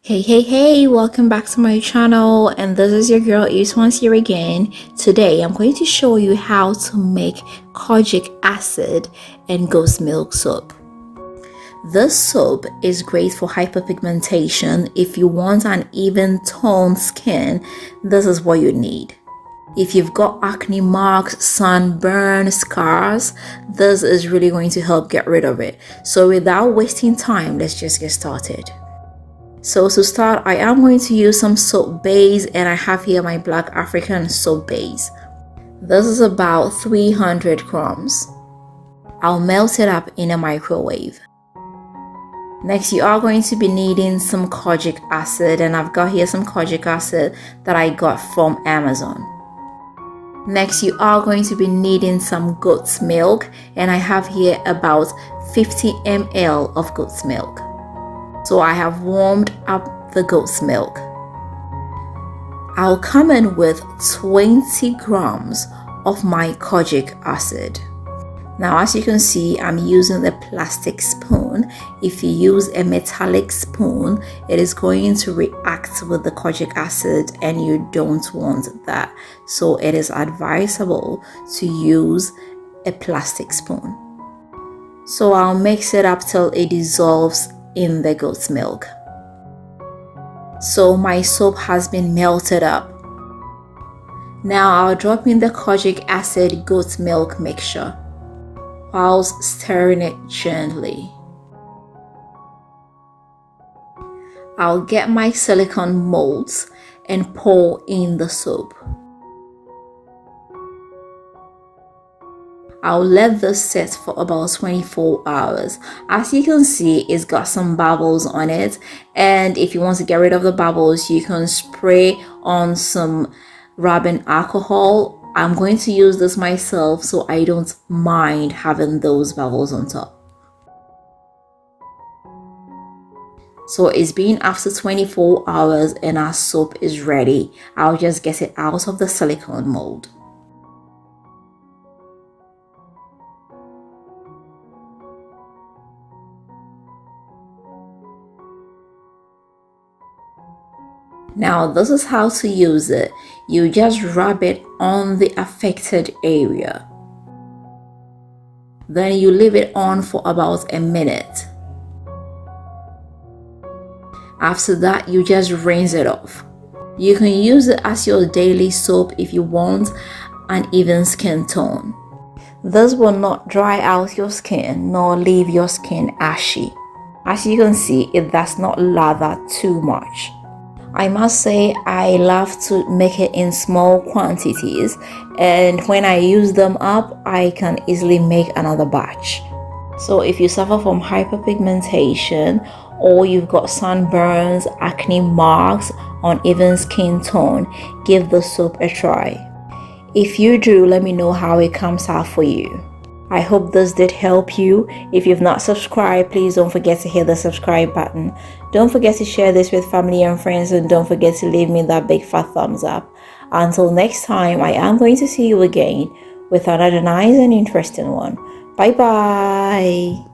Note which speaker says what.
Speaker 1: Hey, welcome back to my channel, and this is your girl Iswan's here again. Today I'm going to show you how to make kojic acid and goat's milk soap. This soap is great for hyperpigmentation. If you want an even toned skin, this is what you need. If you've got acne marks, sunburn, scars, this is really going to help get rid of it. So without wasting time, let's just get started. So to start, I am going to use some soap base, and I have here my Black African soap base. This is about 300 grams. I'll melt it up in a microwave. Next, you are going to be needing some kojic acid, and I've got here some kojic acid that I got from Amazon. Next, you are going to be needing some goat's milk, and I have here about 50 ml of goat's milk. So I have warmed up the goat's milk. I'll come in with 20 grams of my kojic acid. Now, as you can see, I'm using a plastic spoon. If you use a metallic spoon, it is going to react with the kojic acid, and you don't want that. So it is advisable to use a plastic spoon. So I'll mix it up till it dissolves in the goat's milk. So my soap has been melted up. Now I'll drop in the kojic acid goat's milk mixture whilst stirring it gently. I'll get my silicone molds and pour in the soap. I'll let this set for about 24 hours. As you can see, it's got some bubbles on it, and if you want to get rid of the bubbles, you can spray on some rubbing alcohol. I'm going to use this myself, so I don't mind having those bubbles on top. So it's been after 24 hours and our soap is ready. I'll just get it out of the silicone mold. Now, this is how to use it. You just rub it on the affected area. Then you leave it on for about a minute. After that, you just rinse it off. You can use it as your daily soap if you want an even skin tone. This will not dry out your skin nor leave your skin ashy. As you can see, it does not lather too much. I must say I love to make it in small quantities, and when I use them up, I can easily make another batch. So if you suffer from hyperpigmentation, or you've got sunburns, acne marks, uneven skin tone, give the soap a try. If you do, let me know how it comes out for you. I hope this did help you. If you've not subscribed, please don't forget to hit the subscribe button. Don't forget to share this with family and friends, and don't forget to leave me that big fat thumbs up. Until next time, I am going to see you again with another nice and interesting one. Bye bye.